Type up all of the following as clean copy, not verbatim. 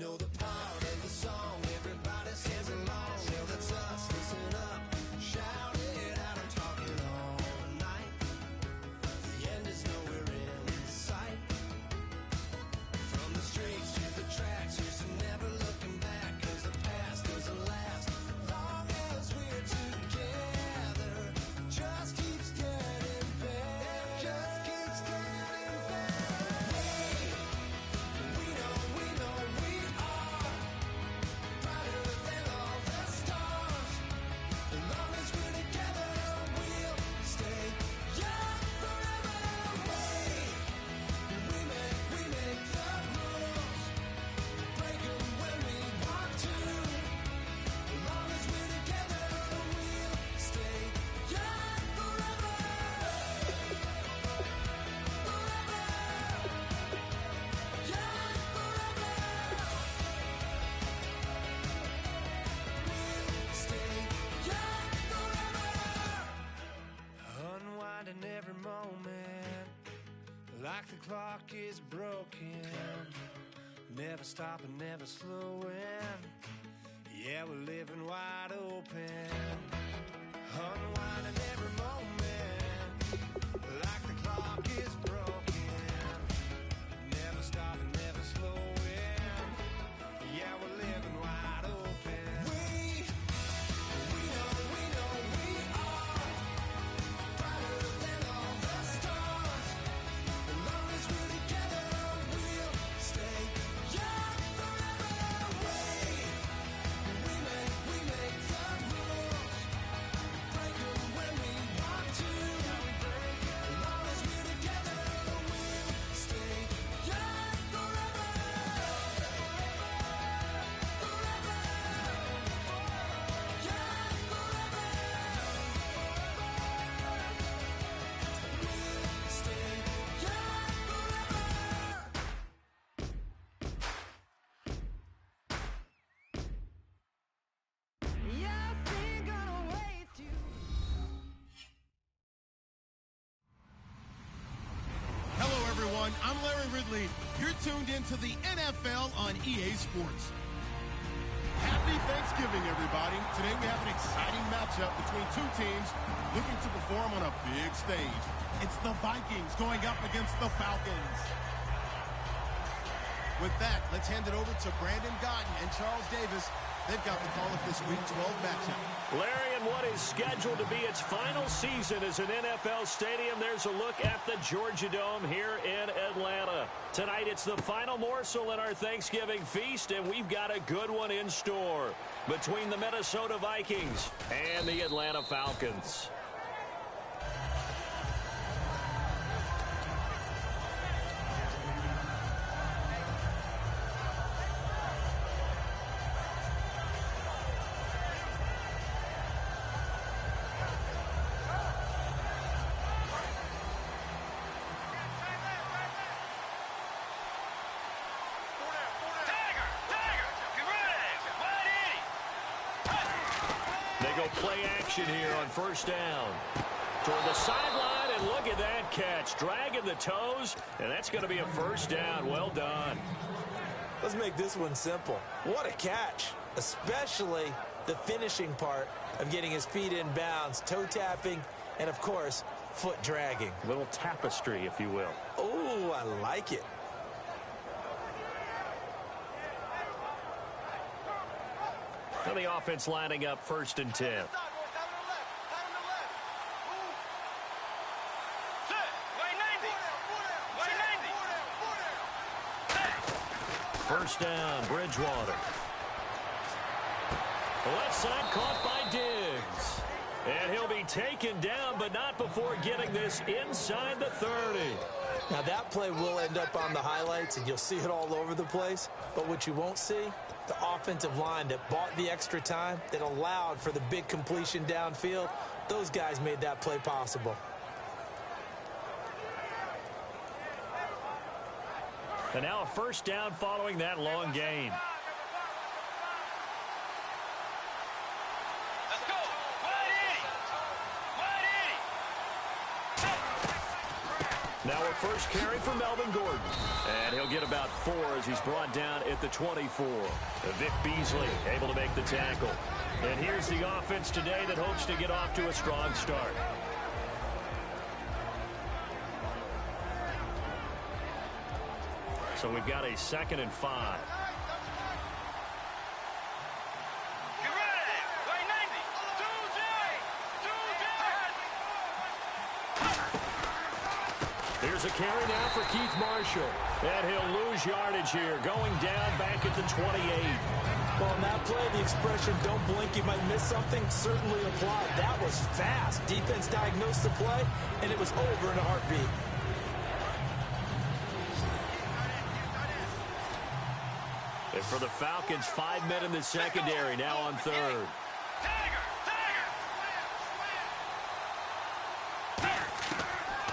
know the part of the song everybody sings along. So that's us, listen up, shout it out. I'm talking all night. The end is nowhere in sight. From the streets to the tracks, here's to never looking back. Cause the past doesn't last long as we're together. Just keeps getting better. Just keeps getting better. We know we are brighter than all the stars. As long as we're together, we'll stay young forever. We make the rules, break 'em when we want to. As long as we're together, we'll stay young forever. Forever. Young forever. We'll stay young forever. Unwinding every moment, like the clock is broken. Never stopping, never slowing. Yeah, we're living wide open. Unwinding every moment, like the clock is broken. Never stopping, never slowing. Yeah, we're living wide open. We know we are brighter than all the stars. As long as we're together, we'll stay young forever. We make the rules, break 'em when we want to. As long as we're together, we'll stay young forever. Forever. Young forever. We'll stay young forever. Yes, ain't gonna waste you. Hello, everyone. I'm Larry Ridley. You're tuned into the NFL on EA Sports. Happy Thanksgiving, everybody. Today we have an exciting matchup between two teams looking to perform on a big stage. It's the Vikings going up against the Falcons. With that, let's hand it over to Brandon Godden and Charles Davis. They've got the call of this Week 12 matchup. Larry, in what is scheduled to be its final season as an NFL stadium, there's a look at the Georgia Dome here in Atlanta. Tonight, it's the final morsel in our Thanksgiving feast, and we've got a good one in store between the Minnesota Vikings and the Atlanta Falcons. They go play action here on first down. Toward the sideline, and look at that catch. Dragging the toes, and that's going to be a first down. Well done. Let's make this one simple. What a catch, especially the finishing part of getting his feet in bounds, toe tapping, and, of course, foot dragging. A little tapestry, if you will. Oh, I like it. Now the offense lining up first and 10. First down, Bridgewater. Left side caught by Diggs. And he'll be taken down, but not before getting this inside the 30. Now that play will end up on the highlights, and you'll see it all over the place. But what you won't see, the offensive line that bought the extra time, that allowed for the big completion downfield, those guys made that play possible. And now a first down following that long gain. Let's go. Wide 80. Wide 80. Now a first carry for Melvin Gordon. And he'll get about 4 as he's brought down at the 24. Vic Beasley able to make the tackle. And here's the offense today that hopes to get off to a strong start. So we've got a 2nd and 5. Here's a carry now for Keith Marshall. And he'll lose yardage here, going down back at the 28. Well, on that play, the expression, don't blink, you might miss something, certainly applied. That was fast. Defense diagnosed the play, and it was over in a heartbeat. And for the Falcons, 5 men in the secondary, now on 3rd.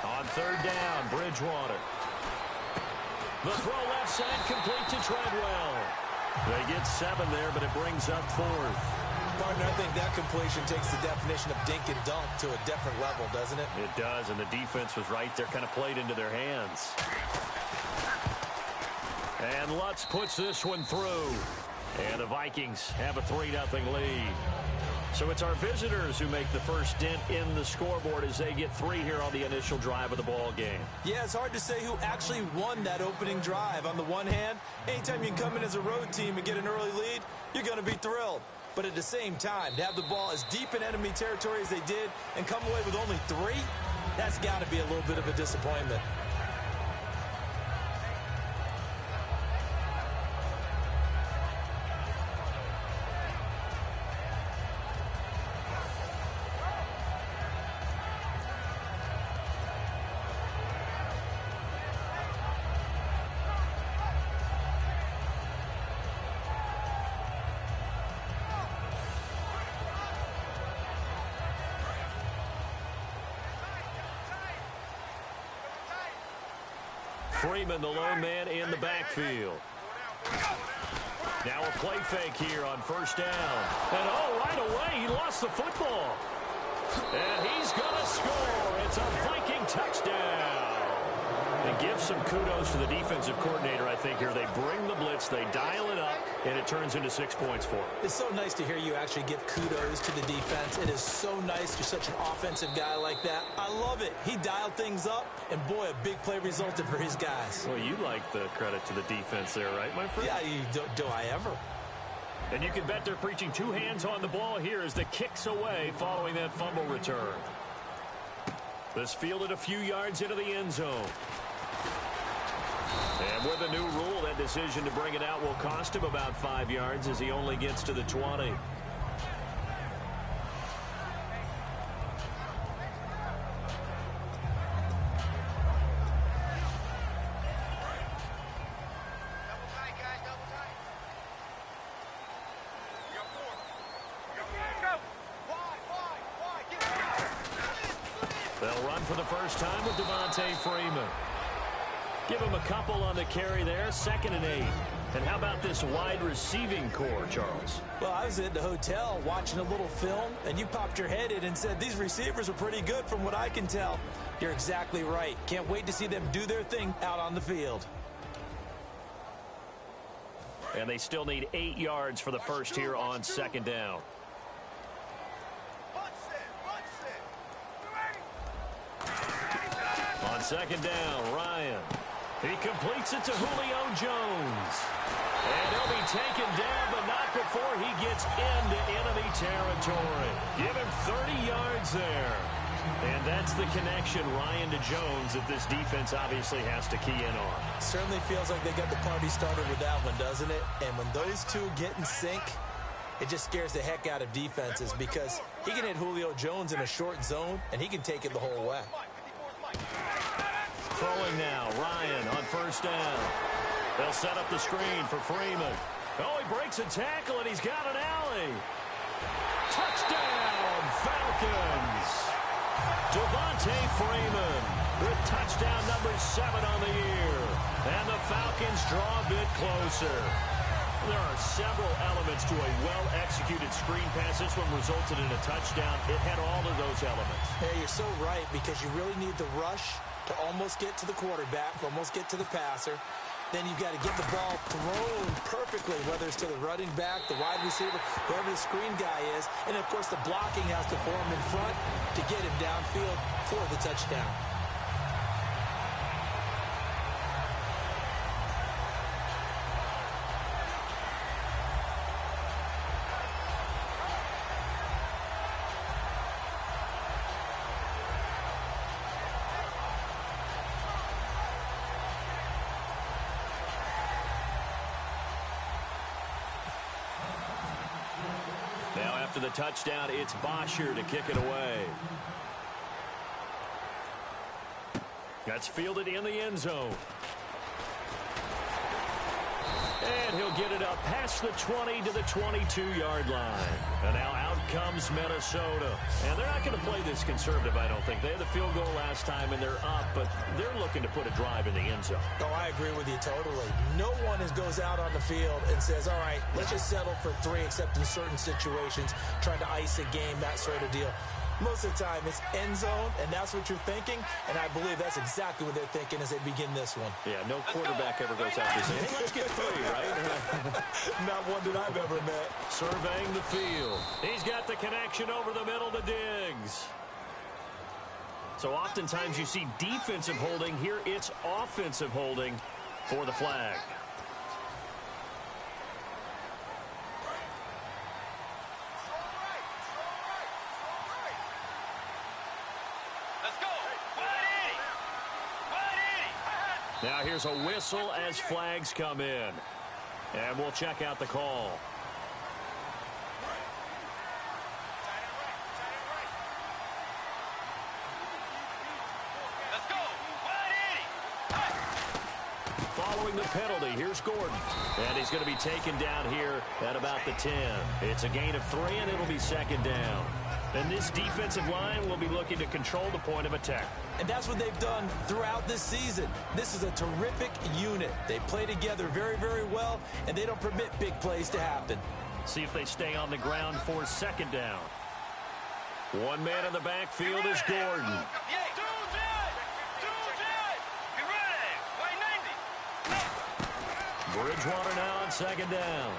On 3rd down, Bridgewater. The throw left side complete to Treadwell. They get 7 there, but it brings up 4th. Partner, I think that completion takes the definition of dink and dunk to a different level, doesn't it? It does, and the defense was right there, kind of played into their hands. And Lutz puts this one through. And the Vikings have a 3-0 lead. So it's our visitors who make the first dent in the scoreboard as they get 3 here on the initial drive of the ball game. Yeah, it's hard to say who actually won that opening drive. On the one hand, anytime you can come in as a road team and get an early lead, you're going to be thrilled. But at the same time, to have the ball as deep in enemy territory as they did and come away with only 3, that's got to be a little bit of a disappointment. Freeman, the lone man in the backfield. Now a play fake here on 1st down. And right away, he lost the football. And he's going to score. It's a Viking touchdown. And give some kudos to the defensive coordinator, I think, here. They bring the blitz, they dial it up, and it turns into 6 points for them. It's so nice to hear you actually give kudos to the defense. It is so nice. You're such an offensive guy like that. I love it. He dialed things up, and boy, a big play resulted for his guys. Well, you like the credit to the defense there, right, my friend? Yeah, do I ever? And you can bet they're preaching 2 hands on the ball here as the kick's away following that fumble return. This fielded a few yards into the end zone. And with a new rule, that decision to bring it out will cost him about 5 yards as he only gets to the 20. They'll run for the first time with Devontae Freeman. Give him a couple on the carry there, 2nd and 8. And how about this wide receiving core, Charles? Well, I was at the hotel watching a little film, and you popped your head in and said, these receivers are pretty good from what I can tell. You're exactly right. Can't wait to see them do their thing out on the field. And they still need 8 yards for the first here on 2nd down. On 2nd down, Ryan. He completes it to Julio Jones. And he'll be taken down, but not before he gets into enemy territory. Give him 30 yards there. And that's the connection, Ryan to Jones, that this defense obviously has to key in on. Certainly feels like they got the party started with that one, doesn't it? And when those two get in sync, it just scares the heck out of defenses because he can hit Julio Jones in a short zone, and he can take it the whole way. Throwing now, Ryan on 1st down. They'll set up the screen for Freeman. Oh, he breaks a tackle, and he's got an alley. Touchdown, Falcons. Devontae Freeman with touchdown number 7 on the year. And the Falcons draw a bit closer. There are several elements to a well-executed screen pass. This one resulted in a touchdown. It had all of those elements. Hey, you're so right because you really need the rush to almost get to the quarterback, almost get to the passer. Then you've got to get the ball thrown perfectly, whether it's to the running back, the wide receiver, whoever the screen guy is. And, of course, the blocking has to form in front to get him downfield for the touchdown. Now after the touchdown, it's Bosher to kick it away. That's fielded in the end zone. And he'll get it up past the 20 to the 22-yard line. And now out comes Minnesota. And they're not going to play this conservative, I don't think. They had the field goal last time, and they're up, but they're looking to put a drive in the end zone. Oh, I agree with you totally. No one goes out on the field and says, all right, let's just settle for 3, except in certain situations, trying to ice a game, that sort of deal. Most of the time, it's end zone, and that's what you're thinking, and I believe that's exactly what they're thinking as they begin this one. Yeah, no quarterback ever goes out there saying, hey, let's get 3, right? Not one that I've ever met. Surveying the field. He's got the connection over the middle to Diggs. So oftentimes you see defensive holding. Here it's offensive holding for the flag. Now here's a whistle as flags come in. And we'll check out the call. Following the penalty, here's Gordon. And he's going to be taken down here at about the 10. It's a gain of 3, and it'll be second down. And this defensive line will be looking to control the point of attack. And that's what they've done throughout this season. This is a terrific unit. They play together very, very well, and they don't permit big plays to happen. See if they stay on the ground for second down. One man in the backfield is Gordon. Bridgewater now on second down.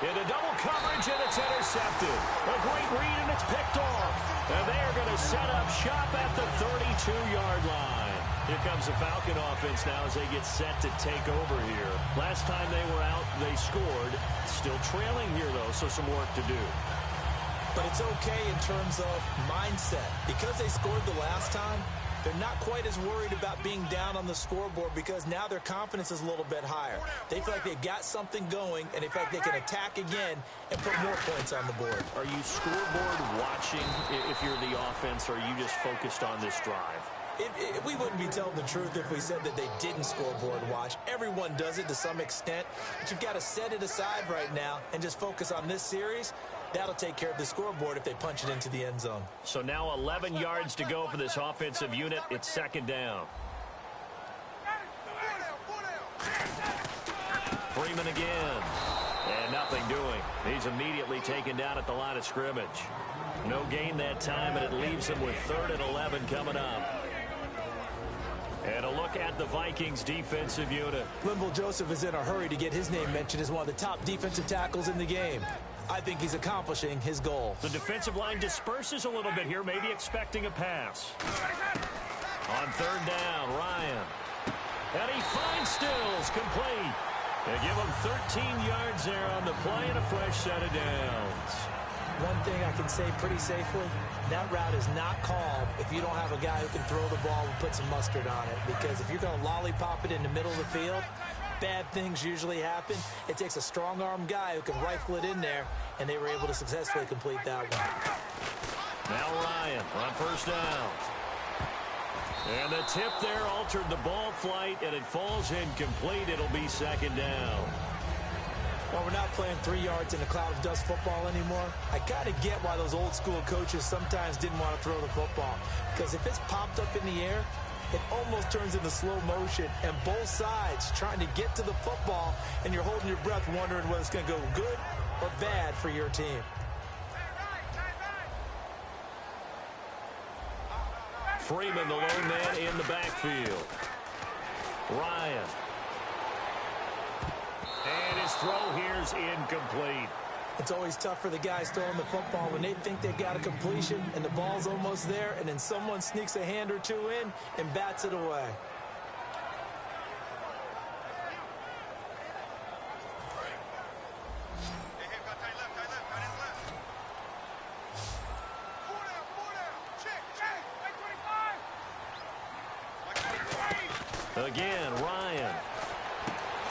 Into double coverage, and it's intercepted. A great read, and it's picked off. And they are going to set up shop at the 32-yard line. Here comes the Falcon offense now as they get set to take over here. Last time they were out, they scored. Still trailing here, though, so some work to do. But it's okay in terms of mindset. Because they scored the last time, they're not quite as worried about being down on the scoreboard because now their confidence is a little bit higher. They feel like they've got something going, and they feel like they can attack again and put more points on the board. Are you scoreboard watching if you're the offense, or are you just focused on this drive? We wouldn't be telling the truth if we said that they didn't scoreboard watch. Everyone does it to some extent, but you've got to set it aside right now and just focus on this series. That'll take care of the scoreboard if they punch it into the end zone. So now 11 yards to go for this offensive unit. It's second down. Freeman again. And nothing doing. He's immediately taken down at the line of scrimmage. No gain that time, and it leaves him with 3rd and 11 coming up. And a look at the Vikings defensive unit. Linval Joseph is in a hurry to get his name mentioned as one of the top defensive tackles in the game. I think he's accomplishing his goal. The defensive line disperses a little bit here, maybe expecting a pass. On 3rd down, Ryan. And he finds Stills, complete. They give him 13 yards there on the play and a fresh set of downs. One thing I can say pretty safely, that route is not called if you don't have a guy who can throw the ball and put some mustard on it. Because if you're going to lollipop it in the middle of the field, bad things usually happen. It takes a strong-arm guy who can rifle it in there, and they were able to successfully complete that one. Now Ryan on 1st down. And the tip there altered the ball flight, and it falls incomplete. It'll be second down. Well, we're not playing 3 yards in a cloud of dust football anymore. I kind of get why those old-school coaches sometimes didn't want to throw the football. Because if it's popped up in the air, it almost turns into slow motion, and both sides trying to get to the football, and you're holding your breath wondering whether it's going to go good or bad for your team. Freeman, the lone man in the backfield. Ryan. And his throw here is incomplete. It's always tough for the guys throwing the football when they think they got a completion and the ball's almost there, and then someone sneaks a hand or two in and bats it away. Again, Ryan.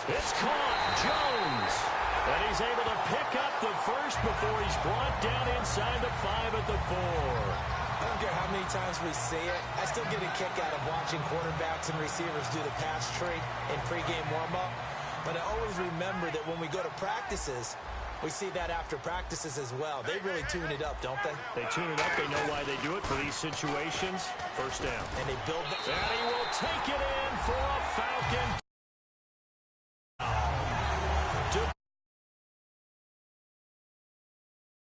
It's caught. Jones. And he's able to pick up the first before he's brought down inside the 5 at the 4. I don't care how many times we see it. I still get a kick out of watching quarterbacks and receivers do the pass trade in pregame warm-up. But I always remember that when we go to practices, we see that after practices as well. They really tune it up, don't they? They tune it up. They know why they do it for these situations. First down. And they build that. And he will take it in for a Falcon